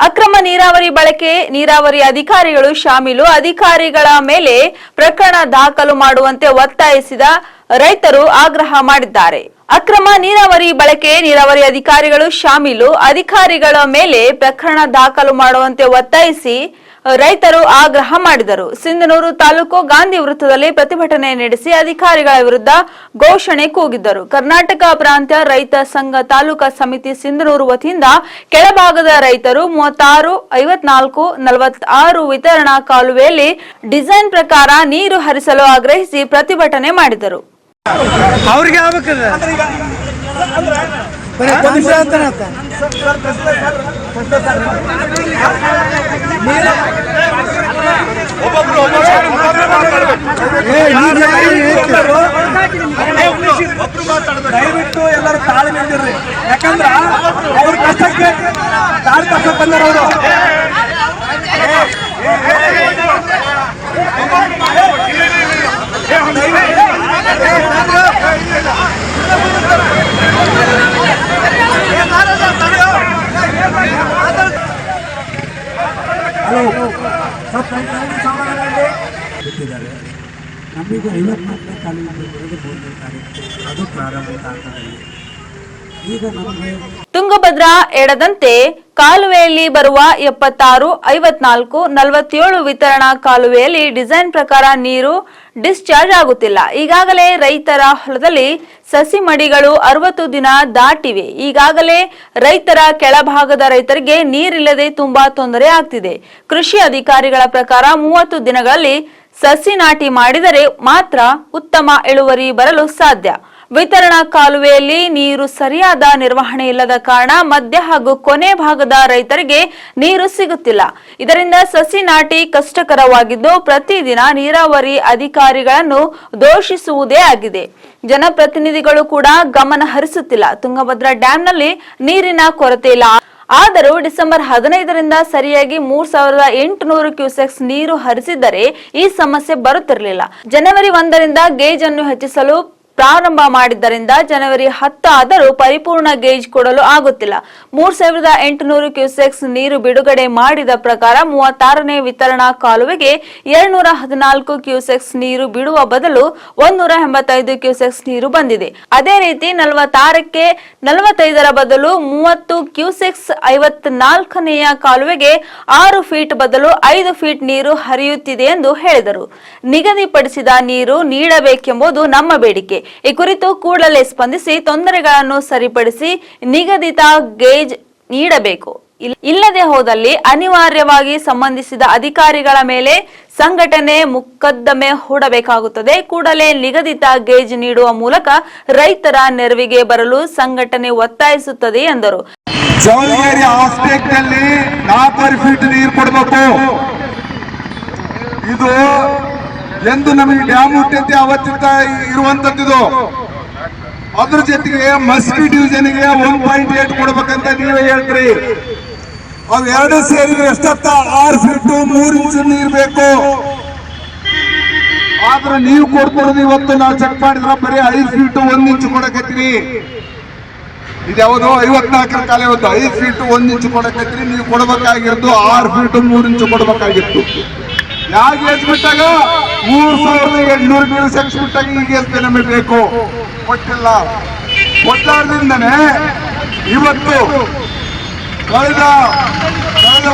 ಅಕ್ರಮ ನೀರಾವರಿ ಬಳಕೆ ನೀರಾವರಿ ಅಧಿಕಾರಿಗಳು ಶಾಮೀಲು ಅಧಿಕಾರಿಗಳ ಮೇಲೆ ಪ್ರಕರಣ ದಾಖಲು ಮಾಡುವಂತೆ ಒತ್ತಾಯಿಸಿದ ರೈತರು ಆಗ್ರಹ ಮಾಡಿದ್ದಾರೆ. ಅಕ್ರಮ ನೀರಾವರಿ ಬಳಕೆ ನೀರಾವರಿ ಅಧಿಕಾರಿಗಳು ಶಾಮೀಲು ಅಧಿಕಾರಿಗಳ ಮೇಲೆ ಪ್ರಕರಣ ದಾಖಲು ಮಾಡುವಂತೆ ಒತ್ತಾಯಿಸಿ ರೈತರು ಆಗ್ರಹ ಮಾಡಿದರು. ಸಿಂಧನೂರು ತಾಲೂಕು ಗಾಂಧಿ ವೃತ್ತದಲ್ಲಿ ಪ್ರತಿಭಟನೆ ನಡೆಸಿ ಅಧಿಕಾರಿಗಳ ವಿರುದ್ಧ ಘೋಷಣೆ ಕೂಗಿದ್ದರು. ಕರ್ನಾಟಕ ಪ್ರಾಂತ್ಯ ರೈತ ಸಂಘ ತಾಲೂಕಾ ಸಮಿತಿ ಸಿಂಧನೂರು ವತಿಯಿಂದ ಕೆಳಭಾಗದ ರೈತರು 36, 54, 46 ವಿತರಣಾ ಕಾಲುವೆಯಲ್ಲಿ ಡಿಸೈನ್ ಪ್ರಕಾರ ನೀರು ಹರಿಸಲು ಆಗ್ರಹಿಸಿ ಪ್ರತಿಭಟನೆ ಮಾಡಿದರು. ದಯವಿಟ್ಟು ಎಲ್ಲರೂ ತಾಳ್ಮೆ ಇರ್ರಿ, ಯಾಕಂದ್ರ ಅವ್ರ ಕಷ್ಟಕ್ಕೆ ತಾಳ್ ಕಷ್ಟ ಬಂದಾರ ಅವರು. ನಮಗೆ 54ನೇ ಕಾಲುವೆ ಅದು ಪ್ರಾರಂಭ ಆಗ್ತದೆ. ಈಗ ನಮಗೆ ತುಂಗಭದ್ರಾ ಎಡದಂತೆ ಕಾಲುವೆಯಲ್ಲಿ ಬರುವ 76, 54, 47 ವಿತರಣಾ ಕಾಲುವೆಯಲ್ಲಿ ಡಿಸೈನ್ ಪ್ರಕಾರ ನೀರು ಡಿಸ್ಚಾರ್ಜ್ ಆಗುತ್ತಿಲ್ಲ. ಈಗಾಗಲೇ ರೈತರ ಹೊಲದಲ್ಲಿ ಸಸಿ ಮಡಿಗಳು 60 ದಿನ ದಾಟಿವೆ. ಈಗಾಗಲೇ ರೈತರ ಕೆಳಭಾಗದ ರೈತರಿಗೆ ನೀರಿಲ್ಲದೆ ತುಂಬಾ ತೊಂದರೆ ಆಗ್ತಿದೆ. ಕೃಷಿ ಅಧಿಕಾರಿಗಳ ಪ್ರಕಾರ 30 ದಿನಗಳಲ್ಲಿ ಸಸಿ ನಾಟಿ ಮಾಡಿದರೆ ಮಾತ್ರ ಉತ್ತಮ ಇಳುವರಿ ಬರಲು ಸಾಧ್ಯ. ವಿತರಣಾ ಕಾಲುವೆಯಲ್ಲಿ ನೀರು ಸರಿಯಾದ ನಿರ್ವಹಣೆ ಇಲ್ಲದ ಕಾರಣ ಮಧ್ಯ ಹಾಗೂ ಕೊನೆ ಭಾಗದ ರೈತರಿಗೆ ನೀರು ಸಿಗುತ್ತಿಲ್ಲ. ಇದರಿಂದ ಸಸಿ ನಾಟಿ ಕಷ್ಟಕರವಾಗಿದ್ದು ಪ್ರತಿದಿನ ನೀರಾವರಿ ಅಧಿಕಾರಿಗಳನ್ನು ದೂಷಿಸುವುದೇ ಆಗಿದೆ. ಜನಪ್ರತಿನಿಧಿಗಳು ಕೂಡ ಗಮನ ಹರಿಸುತ್ತಿಲ್ಲ. ತುಂಗಭದ್ರಾ ಡ್ಯಾಂನಲ್ಲಿ ನೀರಿನ ಕೊರತೆ ಇಲ್ಲ. ಆದರೂ ಡಿಸೆಂಬರ್ 15ರಿಂದ ಸರಿಯಾಗಿ 3800 ಕ್ಯೂಸೆಕ್ಸ್ ನೀರು ಹರಿಸಿದ್ದರೆ ಈ ಸಮಸ್ಯೆ ಬರುತ್ತಿರಲಿಲ್ಲ. ಜನವರಿ 1ರಿಂದ ಗೇಜ್ ಅನ್ನು ಹೆಚ್ಚಿಸಲು ಪ್ರಾರಂಭ ಮಾಡಿದ್ದರಿಂದ ಜನವರಿ 10 ಆದರೂ ಪರಿಪೂರ್ಣ ಗೇಜ್ ಕೊಡಲು ಆಗುತ್ತಿಲ್ಲ. 3800 ಕ್ಯೂಸೆಕ್ಸ್ ನೀರು ಬಿಡುಗಡೆ ಮಾಡಿದ ಪ್ರಕಾರ 36ನೇ ವಿತರಣಾ ಕಾಲುವೆಗೆ 214 ಕ್ಯೂಸೆಕ್ಸ್ ನೀರು ಬಿಡುವ ಬದಲು 185 ಕ್ಯೂಸೆಕ್ಸ್ ನೀರು ಬಂದಿದೆ. ಅದೇ ರೀತಿ 46ಕ್ಕೆ 45ರ ಬದಲು 30 ಕ್ಯೂಸೆಕ್ಸ್ 54ನೆಯ ಕಾಲುವೆಗೆ 6 ಫೀಟ್ ಬದಲು 5 ಫೀಟ್ ನೀರು ಹರಿಯುತ್ತಿದೆ ಎಂದು ಹೇಳಿದರು. ನಿಗದಿಪಡಿಸಿದ ನೀರು ನೀಡಬೇಕೆಂಬುದು ನಮ್ಮ ಬೇಡಿಕೆ. ಈ ಕುರಿತು ಕೂಡಲೇ ಸ್ಪಂದಿಸಿ ತೊಂದರೆಗಳನ್ನು ಸರಿಪಡಿಸಿ ನಿಗದಿತ ಗೇಜ್ ನೀಡಬೇಕು. ಇಲ್ಲದೆ ಹೋದಲ್ಲಿ ಅನಿವಾರ್ಯವಾಗಿ ಸಂಬಂಧಿಸಿದ ಅಧಿಕಾರಿಗಳ ಮೇಲೆ ಸಂಘಟನೆ ಮೊಕದ್ದಮೆ ಹೂಡಬೇಕಾಗುತ್ತದೆ. ಕೂಡಲೇ ನಿಗದಿತ ಗೇಜ್ ನೀಡುವ ಮೂಲಕ ರೈತರ ನೆರವಿಗೆ ಬರಲು ಸಂಘಟನೆ ಒತ್ತಾಯಿಸುತ್ತದೆ ಎಂದರು. ಜವಳಗಿರಿ ಆಸ್ಪೆಕ್ಟ್ನಲ್ಲಿ 4 ಫೀಟ್ ನೀರು ಕೊಡಬೇಕು. ಇದು ಎಂದು ನಮಗೆ ಡ್ಯಾಮ್ ಹುಟ್ಟೈತೆ ಅವತ್ತಿಂದ ಇರುವಂತದ್ದು. ಅದ್ರ ಜೊತೆಗೆ ಮಸ್ಕಿ ಡಿವಿಷನ್ಗೆ 1.8 ಕೊಡ್ಬೇಕಂತ ನೀವೇ ಹೇಳ್ತೀರಿ. ಅವೆರಡು ಸೇರಿದ್ರೆ ಎಷ್ಟತ್ತ 6 ಫೀಟ್ 3 ಇಂಚ್ ನೀರು ಬೇಕು. ಆದ್ರೆ ನೀವು ಕೊಡ್ತಿರೋದು ಇವತ್ತು ನಾವು ಚೆಕ್ ಮಾಡಿದ್ರ ಬರೀ 5 ಫೀಟ್ 1 ಇಂಚ್ ಕೊಡಕತ್ತೀರಿ. ಇದ್ಯಾವುದು 54ರ ಕಾಲ ಇವತ್ತು 5 ಫೀಟ್ 1 ಇಂಚ್ ಕೊಡಕತ್ತೀರಿ. ನೀವು ಕೊಡಬೇಕಾಗಿರೋದು 6 ಫೀಟ್ 3 ಇಂಚ್ ಕೊಡಬೇಕಾಗಿತ್ತು. ಯಾವ ಗೇಜ್ ಬಿಟ್ಟಾಗ 3800 ಕ್ಯೂಸೆಕ್ಸ್ ಬಿಟ್ಟಾಗ ಈ ಗೇಜ್ ನಮಗೆ ಬೇಕು. ಕೊಟ್ಟಿಲ್ಲ. ಕೊಟ್ಟಾರ್ದಿಂದನೇ ಇವತ್ತು ಕಳೆದ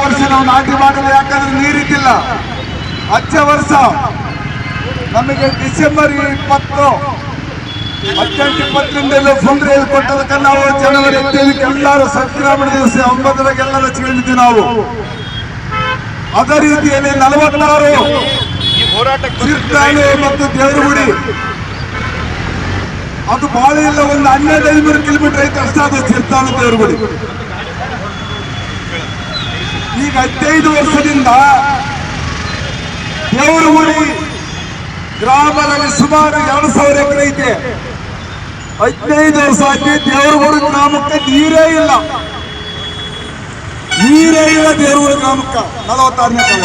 ವರ್ಷ ನಾವು ನಾಟಿ ಮಾಡಿಲ್ಲ, ಯಾಕಂದ್ರೆ ನೀರಿದ್ದಿಲ್ಲ. ಹಚ್ಚ ವರ್ಷ ನಮಗೆ ಡಿಸೆಂಬರ್ 20, 18, 20ರಿಂದ ಫುಲ್ ರೈಲ್ ಕೊಟ್ಟದಕ್ಕೆ ನಾವು ಜನವರಿ 15ಕ್ಕೆ ಎಲ್ಲರೂ ಸಂಕ್ರಮಣ ದಿವಸ 9ರಾಗ ಎಲ್ಲರೂ ಕೇಳಿದ್ವಿ ನಾವು. ಅದೇ ರೀತಿಯಲ್ಲಿ 46 ತೀರ್ಥಹಳ್ಳಿ ಮತ್ತು ದೇವರಗುಡಿ ಅದು ಬಹಳ ಇಲ್ಲ, ಒಂದು 12-13 ಕಿಲೋಮೀಟರ್ ಐತೆ ಅಷ್ಟೇ. ಅದು ತೀರ್ಥಹಳ್ಳಿ ದೇವರಗುಡಿ. ಈಗ 15 ವರ್ಷದಿಂದ ದೇವರಗುಡಿ ಗ್ರಾಮದಲ್ಲಿ ಸುಮಾರು 2000 ಎಕರೆ ಐತೆ. 15 ವರ್ಷ ಆಗಿ ದೇವರಗುಡಿ ಗ್ರಾಮಕ್ಕೆ ನೀರೇ ಇಲ್ಲ. ದೇವರೂರು ಗ್ರಾಮಕ್ಕೆ 46ನೇ ಕಾಲ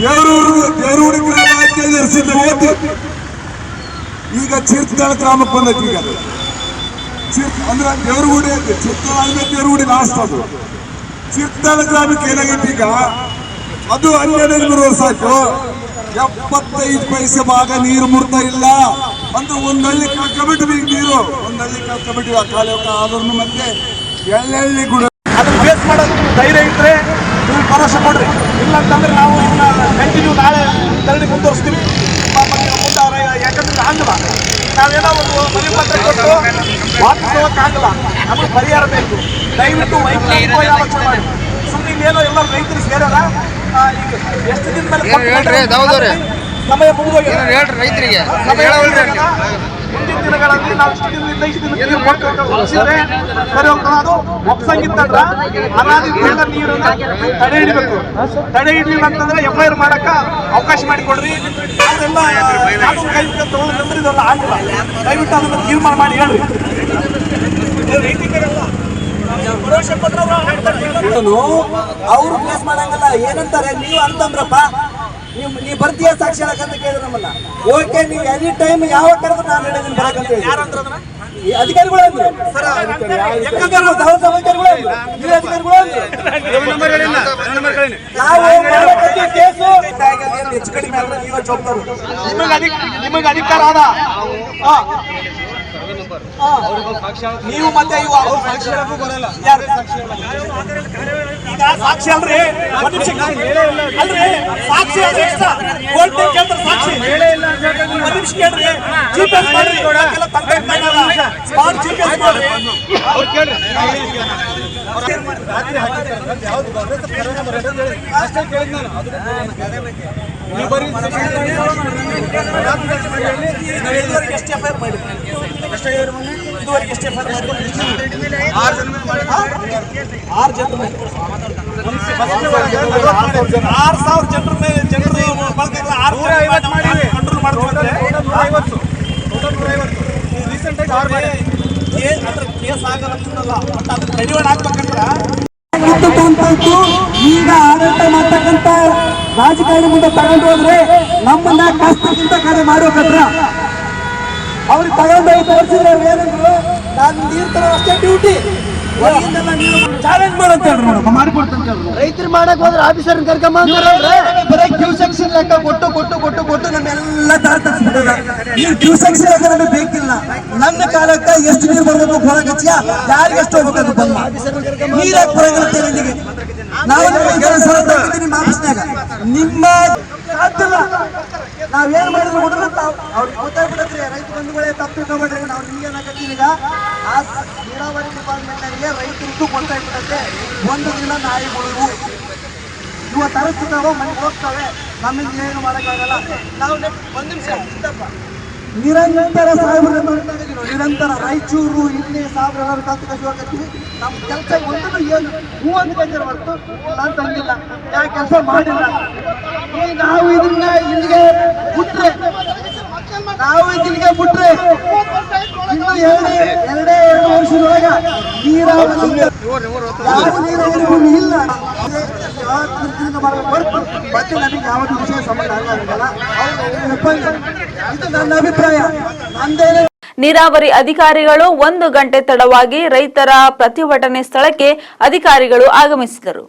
ದೇವರೂರು ಗ್ರಾಮ ಹೋಗಿ ಈಗ ತೀರ್ಥಹಳ್ಳಿ ಗ್ರಾಮಕ್ಕೆ ಬಂದೈತಿ. ಈಗ ಅಂದ್ರೆ ದೇವರಗುಡಿ ಚಿತ್ರಹಳ್ಳಿ ದೇವರಗುಡಿ ಲಾಸ್ಟ್ ಅದು. ಚಿರ್ತಾಳ ಗ್ರಾಮಕ್ಕೆ ಏನಾಗೈತಿ ಈಗ, ಅದು 12 ವರ್ಷ ಆಯ್ತು, 75 ಪೈಸೆ ಭಾಗ ನೀರು ಮುಡ್ತಾ ಇಲ್ಲ. ಅಂದ್ರೆ ಒಂದಳ್ಳಿ ಕಳ್ಕೊಬಿಟ್ವಿ ಈಗ ನೀರು, ಒಂದಳ್ಳಿ ಕಳ್ಕೊಬಿಟ್ವಿ ಆ ಕಾಲಕ್ಕೆ. ಆದ್ರೂ ಮತ್ತೆ ಎಳ್ಳೆಳ್ಳಿ ಗುಡ ಅದನ್ನ ಫೇಸ್ ಮಾಡೋದು ಧೈರ್ಯ ಇದ್ರೆ ನೀವು ಭರವಸೆ ಕೊಡ್ರಿ. ಇಲ್ಲ ಅಂತಂದ್ರೆ ನಾವು ಇದನ್ನ ಕಂಟಿನ್ಯೂ ನಾಳೆ ತರಡಿ ಮುಂದುವರಿಸ್ತೀವಿ. ಯಾಕಂದ್ರೆ ಆಗಲ್ಲ, ನಾವೇನೋ ಒಂದು ಮನೆ ಪತ್ರ ಕೊಟ್ಟು ವಾಪಸ್ ಹೋಗಕ್ಕಾಗಲ್ಲ. ನಮಗೆ ಪರಿಹಾರ ಬೇಕು. ದಯವಿಟ್ಟು ವೈಜ್ಞಾನಿಕವಾಗಿ ಆಲೋಚನೆ ಮಾಡಿ. ಸುಮ್ಮನೆ ಏನೋ ಎಲ್ಲ ರೈತರು ಸೇರಲ್ಲ. ಈಗ ಎಷ್ಟು ದಿನ ಮೇಲೆ ಸಮಯ ಮುಗಿದೋಗಿದೆ. ಮುಂದಿನ ದಿನಗಳಲ್ಲಿ ನಾವು ಇಷ್ಟು ದಿನದಿಂದ ಇಷ್ಟು ದಿನ ನೀರು ಕೊಟ್ಟಿದ್ರೆ ಸರಿ ಹೋಗ್ತದೆ. ಅದು ಒಪ್ಸಂಗಿತ್ತಂದ್ರ ಅನಾದಿತ್ಯದ ನೀರನ್ನ ತಡೆ ಹಿಡಿಬೇಕು. ತಡೆ ಹಿಡಿಲಿಲ್ಲ ಅಂತಂದ್ರೆ FIR ಮಾಡಕ್ಕ ಅವಕಾಶ ಮಾಡಿಕೊಡ್ರಿ. ಅದೆಲ್ಲ ಕಾನೂನು ಕೈಗೆ ತಗೊಳ್ಳೋದಂದ್ರೆ ಇದೆಲ್ಲ ಆಗಿಲ್ಲ. ದಯವಿಟ್ಟು ಅದನ್ನ ತೀರ್ಮಾನ ಮಾಡಿ ಹೇಳ್ರಿ. ಅವ್ರು ಪ್ಲೇಸ್ ಮಾಡಂಗಲ್ಲ. ಏನಂತಾರೆ ನೀವು ಅಂತಂದ್ರಪ್ಪ, ನೀವು ಬರ್ತೀಯ ಸಾಕ್ಷಿ ಹೇಳಕ್ಕಂತ ಕೇಳಿದ್ರು ನಮ್ಮನ್ನ. ಓಕೆ, ನೀವು ಎನಿ ಟೈಮ್ ಯಾವ ಕರೆದು ನಾನು ಹೇಳಿದ್ದೀನಿ ಬರಕಂತ ಹೇಳಿ ಅಧಿಕಾರಿಗಳು ಅಂದ್ರು. ಅಧಿಕಾರಿಗಳು ಹೆಚ್ಚು ಕಡಿಮೆ ನೀವೇ ಚೌಕ್ತಾರು. ನಿಮಗೆ ಅಧಿಕಾರ ಅದ. ನೀವು ಮತ್ತೆ ಇವು ಬರಲ್ಲ. ಈಗ ಸಾಕ್ಷಿ ಅಲ್ರಿ, ಅಲ್ರಿ ಸಾಕ್ಷಿ ಕೋರ್ಟ್ ಕೇಳ್ತಾರೆ. ಸಾಕ್ಷಿ ಒಂದು ನಿಮಿಷ ಕೇಳ್ರಿ. GPS ಮಾಡ್ರಿ, ಸ್ಮಾರ್ಟ್ GPS ಮಾಡ್ರಿ. ಅವ್ರು ಕೇಳ್ರಿ. ಅಷ್ಟೇ ಕೇಳಿದ್ ನಾನು. ನೀವು ಬರೀ ಇದುವರೆಗೆ ಎಷ್ಟು FIR ಮಾಡಿ? ಇದುವರೆಗೆ ಎಷ್ಟು FIR ಮಾಡಿ? 6 ಜನ 6,000 ಜನರ ಮೇಲೆ ಜನರು ಕಂಟ್ರೋಲ್ ಮಾಡ್ಕೊಂಡ್ರೆ 150 ರೀಸೆಂಟ್ ಆಗಿ ಕೇಸ್ ಆಗಲ್ಲ. ಬಟ್ ಅದು ಕಡಿವಾಣ ಆಗ್ಬೇಕಂದ್ರೆ ಈಗ ಆಡಳಿತ ಮಾಡ್ತಕ್ಕಂಥ ರಾಜಕಾರಣಿ ಮುಂದೆ ತಗೊಂಡು ಹೋದ್ರೆ ನಮ್ಮನ್ನ ಕಷ್ಟಕ್ಕಿಂತ ಕಡೆ ಮಾಡೋಕತ್ರ ಅವ್ರಿಗೆ ತಗೊಂಡೋಗಿ ತೋರಿಸಿದ್ರೆ ಏನಂದ್ರು, ನಾನು ನೀರು ತರೋ ಅಷ್ಟೇ ಡ್ಯೂಟಿ, ಚಾಲೆಂಜ್ ಮಾಡಂತ ಹೇಳ್ರಿ. ನೋಡಪ್ಪ ಮಾಡಿಕೊಡ್ತಂತ ಹೇಳ್ರು. ರೈತರು ಮಾಡಕ್ ಹೋದ್ರೆ ಆಫೀಸರ್ ಬರೀ ಕ್ಯೂ ಸೆಕ್ಷನ್ ಲೆಕ್ಕ ಕೊಟ್ಟು ನಮ್ಮೆಲ್ಲ ನೀವು ಕ್ಯೂ ಸೆಕ್ಷನ್ ಲೆಕ್ಕ ನಮಗೆ ಬೇಕಿಲ್ಲ. ನನ್ನ ಕಾಲಕ್ಕೆ ಎಷ್ಟು ನೀರು ಬರ್ಬೇಕು ಹೊರಗಚ್ಚಿಯ ಯಾರಿಗೆ ಎಷ್ಟು ಹೋಗ್ಬೇಕು ಬಂದ ನೀರಾಗಿ ಹೊರಗಿರುತ್ತೆ. ಇಲ್ಲಿಗೆ ನಾವು ನಿಮ್ಮ ಆಫೀಸ್ನಾಗ ನಿಮ್ಮ ಸಾಧ್ಯಲ್ಲ. ನಾವೇನ್ ಮಾಡಿದ್ರು ಕೊಡ್ರೆ ಅವ್ರಿಗೆ ಗೊತ್ತಾಗ್ಬಿಡತ್ರಿ. ರೈತ ಬಂಧುಗಳೇ ತಪ್ಪು ತಿಳ್ಕೊಬೇಡ್ರಿ. ನಾವು ನಿಮ್ಗೆ ಏನಾಗತ್ತೀವಿ ಈಗ ಆ ನೀರಾವರಿ ಡಿಪಾರ್ಟ್ಮೆಂಟ್ನಾಗೆ ರೈತರಿಗೂ ಗೊತ್ತಾಗ್ಬಿಡತ್ತೆ. ಒಂದು ದಿನ ನಾಯಿಗಳು ಇವ ತರಿಸ್ತಾವ, ಮನೆಗೆ ಹೋಗ್ತಾವೆ, ನಮ್ಮಿಂದ ಏನು ಮಾಡೋಕ್ಕಾಗಲ್ಲ. ನಾವು ಒಂದು ನಿಮಿಷ ನಿರಂತರ ಸಾಹೇಬರು ನಿರಂತರ ರಾಯಚೂರು ಇಲ್ಲಿ ಸಾಹೇಬ್ರೆಲ್ಲರೂ ಕಲ್ತು ಕಸಿ ಹೋಗ್ತೀವಿ. ನಮ್ಮ ಕೆಲಸ ಒಂದನ್ನು ಏನು ಹೂವನ್ನು ಕಂಡಿರೋ ಹೊರತು ನಾನು ತಂದಿಲ್ಲ. ಯಾವ ಕೆಲಸ ಮಾಡಿಲ್ಲ. ನಾವು ಇದನ್ನ ಇಲ್ಲಿಗೆ ಬಿಟ್ರೆ ಇನ್ನು ಎರಡೇ 2 ವರ್ಷದೊಳಗ ನೀರಾವರಿ ಯಾವ ನೀರಾವರಿ ಇಲ್ಲ. ಮತ್ತೆ ನಮಗೆ ಯಾವುದು ವಿಷಯ ಸಂಬಂಧ ಆಗಲ್ಲ. ಇದು ನನ್ನ ಅಭಿಪ್ರಾಯ. ನಂದೇನೆ ನೀರಾವರಿ ಅಧಿಕಾರಿಗಳು 1 ಗಂಟೆ ತಡವಾಗಿ ರೈತರ ಪ್ರತಿಭಟನೆ ಸ್ಥಳಕ್ಕೆ ಅಧಿಕಾರಿಗಳು ಆಗಮಿಸಿದರು.